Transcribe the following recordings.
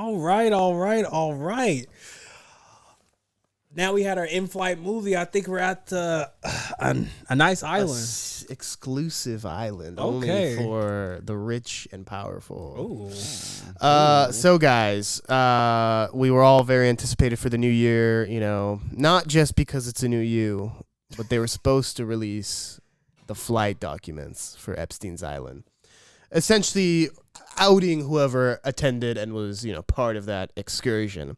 All right. Now we had our in-flight movie. I think we're at a nice island. Exclusive island. Okay. Only for the rich and powerful. Oh. So guys, we were all very anticipated for the new year, not just because it's a new you, but they were supposed to release the flight documents for Epstein's Island. Essentially outing whoever attended and was, part of that excursion.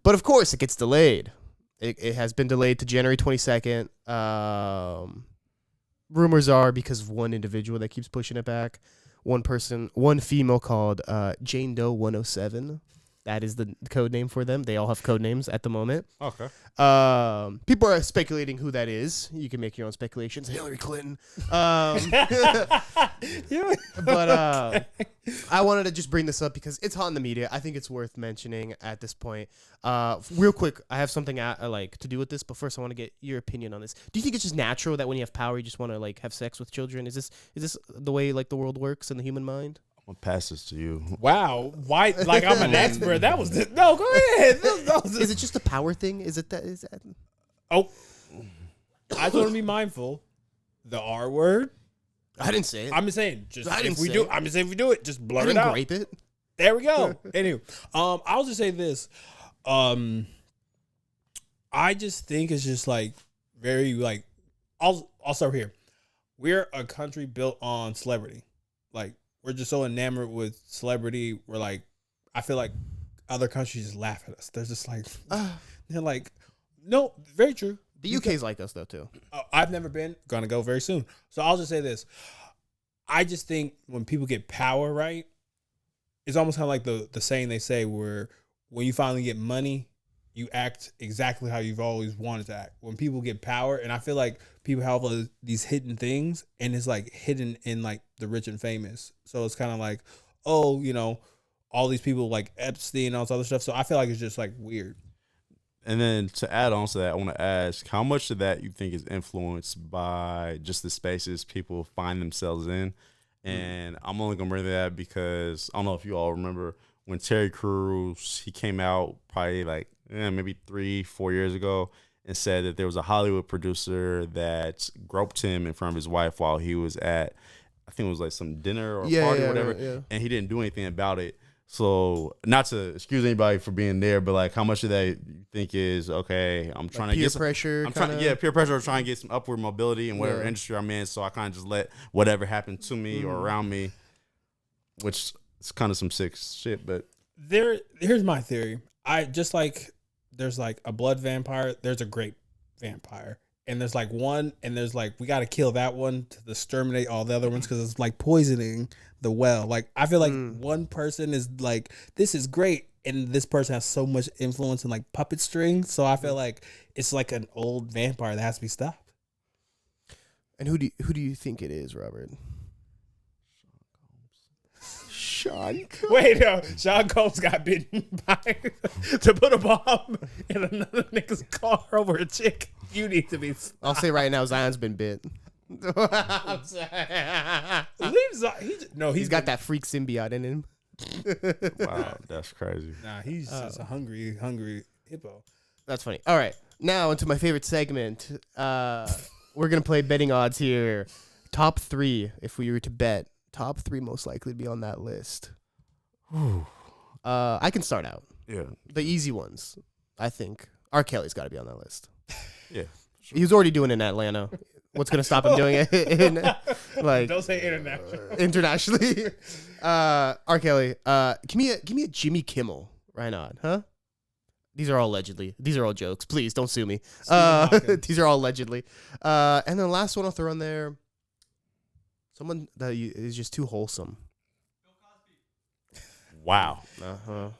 But of course it gets delayed. It has been delayed to January 22nd. Rumors are because of one individual that keeps pushing it back. One female called Jane Doe 107. That is the code name for them. They all have code names at the moment. Okay. People are speculating who that is. You can make your own speculations. Hillary Clinton. But I wanted to just bring this up because it's hot in the media. I think it's worth mentioning at this point. Real quick, I have something to do with this, but first I want to get your opinion on this. Do you think it's just natural that when you have power, you just want to have sex with children? Is this the way the world works in the human mind? I'm gonna pass this to you. Wow. Why? Like I'm an expert. That was no. Go ahead. Is it just a power thing? Is that? Oh, I just want to be mindful. The R word. I didn't say it. I'm just saying. Just I didn't if we say do, it. I'm just saying if we do it, just blur I it didn't out. grape it. There we go. Anyway, I'll just say this. I just think it's just very I'll start here. We're a country built on celebrity. We're just so enamored with celebrity. We're I feel like other countries just laugh at us. They're just they're no, very true. The UK's like us though too. I've never been. Gonna go very soon. So I'll just say this. I just think when people get power, right, it's almost kind of like the saying they say where when you finally get money, you act exactly how you've always wanted to act. When people get power, and I feel like people have all these hidden things, and it's hidden in the rich and famous. So it's kind of all these people like Epstein and all this other stuff. So I feel like it's just weird. And then to add on to that, I want to ask, how much of that you think is influenced by just the spaces people find themselves in? And I'm only going to bring that because I don't know if you all remember when Terry Crews, he came out probably maybe 3-4 years ago and said that there was a Hollywood producer that groped him in front of his wife while he was at, I think it was some dinner or party or whatever, and he didn't do anything about it. So not to excuse anybody for being there, but how much of that you think is okay? I'm trying to get some pressure. Peer pressure. I'm trying to get some upward mobility in whatever industry I'm in. So I kind of just let whatever happen to me or around me, which is kind of some sick shit. But here's my theory. I just there's a blood vampire. There's a grape vampire. And there's one, and there's we got to kill that one to exterminate all the other ones because it's poisoning the well. I feel one person is this is great, and this person has so much influence and puppet strings. So I feel it's an old vampire that has to be stopped. And who do you think it is, Robert? Sean Combs. Wait, no. Sean Combs got bitten by to put a bomb in another nigga's car over a chick. You need to be stopped. I'll say right now, Zion's been bit. I'm sorry. He's got that freak symbiote in him. Wow, that's crazy. Nah, he's just a hungry hippo. That's funny. All right, now into my favorite segment. We're gonna play betting odds here. Top 3, if we were to bet. Top 3 most likely to be on that list. I can start out. Yeah. The easy ones, I think. R. Kelly's got to be on that list. Yeah. Sure. He was already doing it in Atlanta. What's going to stop him doing it Don't say internationally? R. Kelly. Give me a Jimmy Kimmel right on, huh? These are all allegedly. These are all jokes. Please don't sue me. These are all allegedly. And then the last one I'll throw in there. Someone that is just too wholesome. Wow. I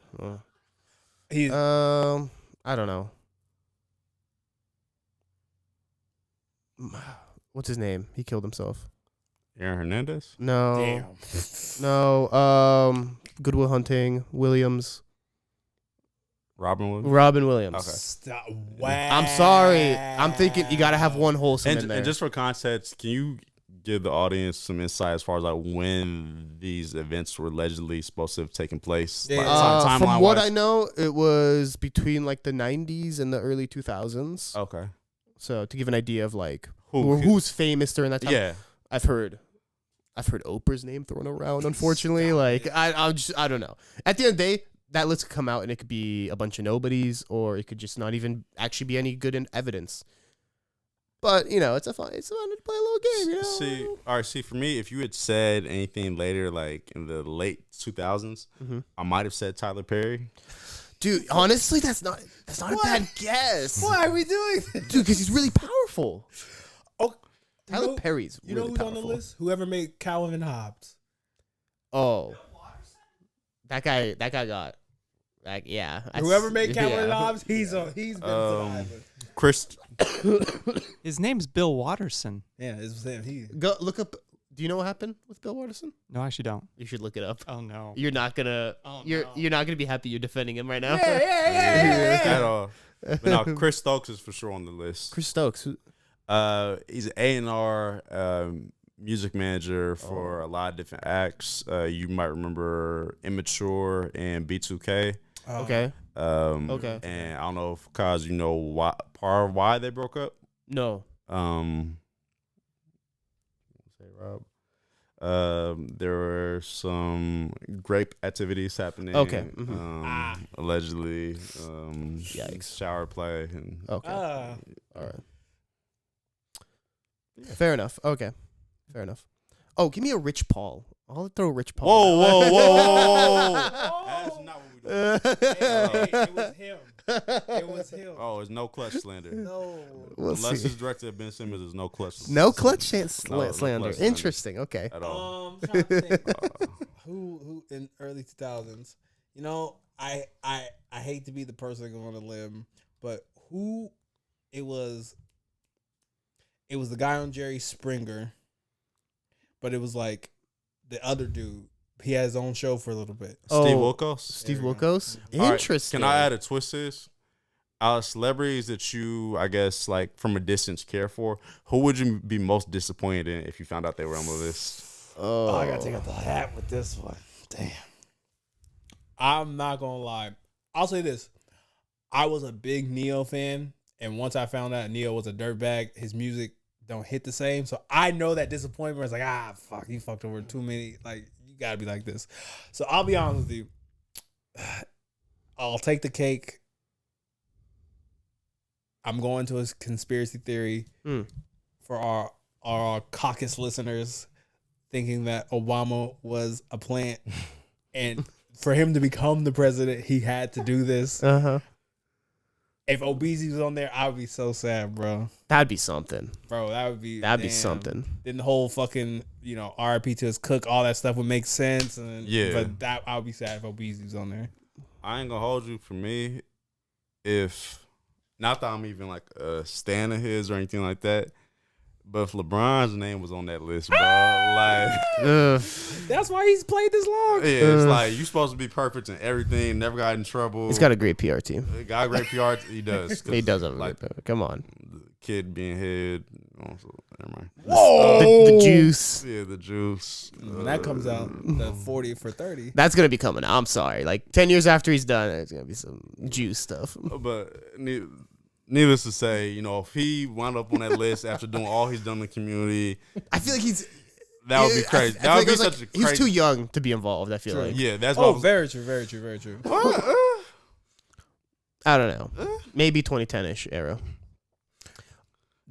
don't know. What's his name? He killed himself. Aaron Hernandez? No. Damn. No. Goodwill Hunting. Williams. Robin Williams. Okay. Stop. Wow. I'm sorry. I'm thinking you got to have one wholesome in there. And just for context, can you give the audience some insight as far as like when these events were allegedly supposed to have taken place? Yeah. Like, From what timeline-wise? I know, it was between like the 90s and the early 2000s. Okay. So to give an idea of like Who- who's famous during that time, Yeah. I've heard Oprah's name thrown around. Unfortunately, like I don't know. At the end of the day, that list could come out and it could be a bunch of nobodies, or it could just not even actually be any good evidence. But it's fun to play a little game. See, for me, if you had said anything later, like in the late 2000s, I might have said Tyler Perry. Dude, honestly, that's not a bad guess. Why are we doing this? Dude, because he's really powerful. Oh, Tyler Perry's You really know who's powerful. on the list? Whoever made Calvin and Hobbes. Oh, that guy got like Whoever made Calvin and yeah. Hobbes, he's been surviving. Chris, His name's Bill Watterson. Yeah, it's him. Go look up. Do you know what happened with Bill Watterson? No, I actually don't. You should look it up. Oh no. You're not gonna. Oh, you're no. you're not gonna be happy you're defending him right now. at all. But no, Chris Stokes is for sure on the list. Chris Stokes. He's an A&R music manager for a lot of different acts. You might remember Immature and B2K. Okay. Okay. And I don't know if Kaz, you know why they broke up. No. Say Rob. There were some grape activities happening. Okay. Allegedly. Yikes. Shower play and Okay. Ah. All right. Fair enough. Okay. Fair enough. Oh, give me a Rich Paul. I'll throw Rich Paul. Whoa. That's not what we doing. It was him. It was him. Oh, it's no clutch slander. No. We'll Unless see. it's directed at Ben Simmons, there's no clutch. No clutch chance No slander. clutch slander. Interesting. Okay. At all. I'm trying to think. Who in early 2000s? I hate to be the person going on a limb, but who it was the guy on Jerry Springer, but it was like the other dude. He had his own show for a little bit. Steve Wilkos. Steve There we Wilkos. All right, Interesting. Can I add a twist to this? Out of celebrities that you, I guess, like from a distance care for, who would you be most disappointed in if you found out they were on the list? Oh, I gotta take out the hat with this one. Damn. I'm not gonna lie. I'll say this. I was a big Neo fan, and once I found out Neo was a dirtbag, his music don't hit the same. So I know that disappointment is like, fuck, you fucked over too many. Like, you gotta be like this. So I'll be honest with you. I'll take the cake. I'm going to a conspiracy theory for our caucus listeners, thinking that Obama was a plant, and for him to become the president, he had to do this. If Obese was on there, I would be so sad, bro. That'd be something. Bro, that would be That'd be damn. something. Then the whole fucking, RIP to his cook, all that stuff would make sense. And but that I would be sad if Obese was on there. I ain't gonna hold you. For me, if not that I'm even like a stan of his or anything like that, but if LeBron's name was on that list, bro, like That's why he's played this long. yeah, it's like you supposed to be perfect in everything, never got in trouble. He's got a great PR team. He got a great PR. He does. He does have a like great PR. Come on. the kid being head. Also, never mind. The juice. Yeah, the juice. When that comes out, the 40 for 30. That's going to be coming out. I'm sorry. Like 10 years after he's done, it's going to be some juice stuff. But needless to say, if he wound up on that list after doing all he's done in the community, I feel like that would be crazy. That would be such a crazy. He's too young to be involved, I feel like. Yeah, that's what I was, Very true, very true, very true. I don't know. Maybe 2010-ish era.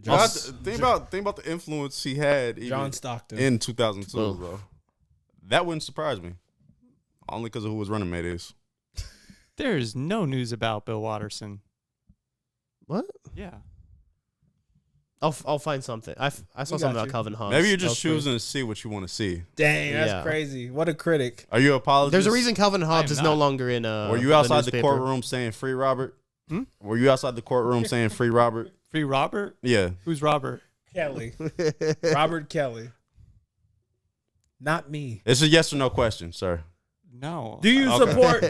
think about the influence he had even John Stockton. in 2002, Oh. though. That wouldn't surprise me. Only because of who his running mate is. There's no news about Bill Watterson. What? Yeah. I'll find something. I saw got something about you. Calvin Hobbes. Maybe you're That just was crazy. choosing to see what you want to see. Dang, that's Yeah. crazy. What a critic. Are you apologizing? There's a reason Calvin Hobbes is not. no longer in. Were you outside the newspaper. courtroom saying free Robert? Hmm? Were you outside the courtroom saying free Robert? Free Robert? Yeah. Who's Robert? Kelly. Robert Kelly. Not me. It's a yes or no question, sir. No. Do you Okay. support?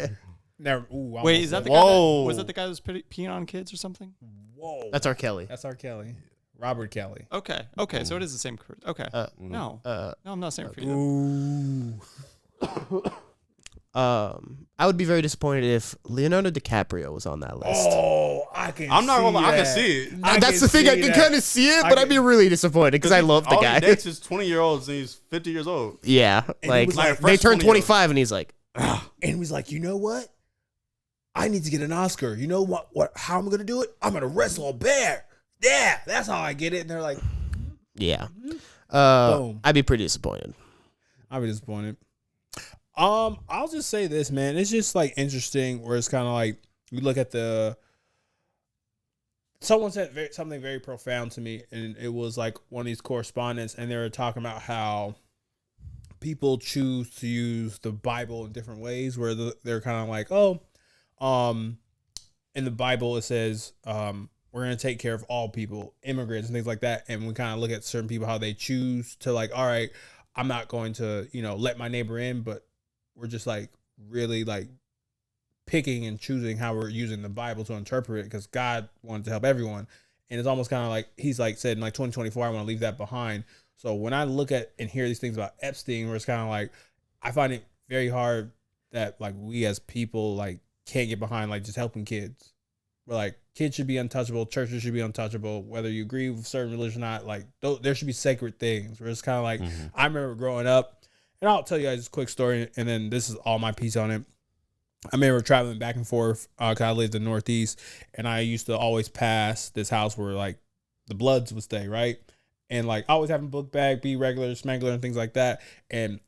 Never. Ooh, I Wait, almost is that said- the guy? Whoa. Was that the guy that was peeing on kids or something? Whoa. That's R. Kelly. That's R. Kelly. Robert Kelly. Okay. So it is the same. Okay. No, I'm not saying for you. Ooh. I would be very disappointed if Leonardo DiCaprio was on that list. Oh, I can. I'm not gonna lie, I can that. see it. That's the thing. I can kind of see it, but I'd be really disappointed because I love the All guy. he dates is 20-year-olds and he's 50 years old. Yeah, And like he was like, they fresh turned 20-year-old. 25, and he's like, And he was like, you know what? I need to get an Oscar. You know what? How I'm gonna do it? I'm gonna wrestle a bear. Yeah, that's how I get it. And they're like, yeah. Boom. I'd be pretty disappointed. I'd be disappointed. I'll just say this, man. It's just like interesting where it's kind of like you look at someone said something very profound to me, and it was like one of these correspondents, and they were talking about how people choose to use the Bible in different ways, where they're kind of like, in the Bible it says, we're going to take care of all people, immigrants and things like that. And we kind of look at certain people, how they choose to like, all right, I'm not going to, let my neighbor in, but we're just like really like picking and choosing how we're using the Bible to interpret it because God wanted to help everyone. And it's almost kind of like, he's like said in like 2024, I want to leave that behind. So when I look at and hear these things about Epstein, where it's kind of like, I find it very hard that like we as people like can't get behind like just helping kids. We're like, kids should be untouchable, churches should be untouchable, whether you agree with certain religion or not. Like there should be sacred things where it's kind of like, I remember growing up, and I'll tell you guys a quick story, and then this is all my piece on it. I remember traveling back and forth because I lived in the Northeast, and I used to always pass this house where like the Bloods would stay, right? And like always having book bag, be regular, smuggler, and things like that. And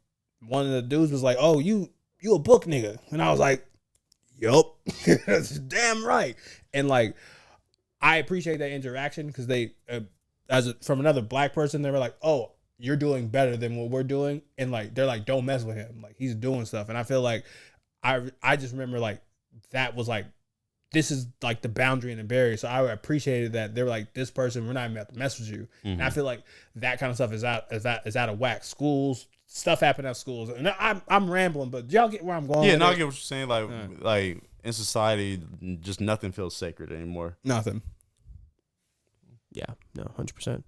one of the dudes was like, "Oh, you a book nigga?" And I was like, "Yup, that's damn right." And like, I appreciate that interaction because they, from another black person, they were like, "Oh, you're doing better than what we're doing," and like they're like, "Don't mess with him, like he's doing stuff." And I feel like I just remember like that was like, this is like the boundary and the barrier. So I appreciated that they were like, this person, we're not about to mess with you. And I feel like that kind of stuff is out of whack. Schools, stuff happen at schools. And I'm rambling, but y'all get where I'm going? Yeah, no, I get what you're saying. Like in society, just nothing feels sacred anymore. Nothing. Yeah, no, 100%.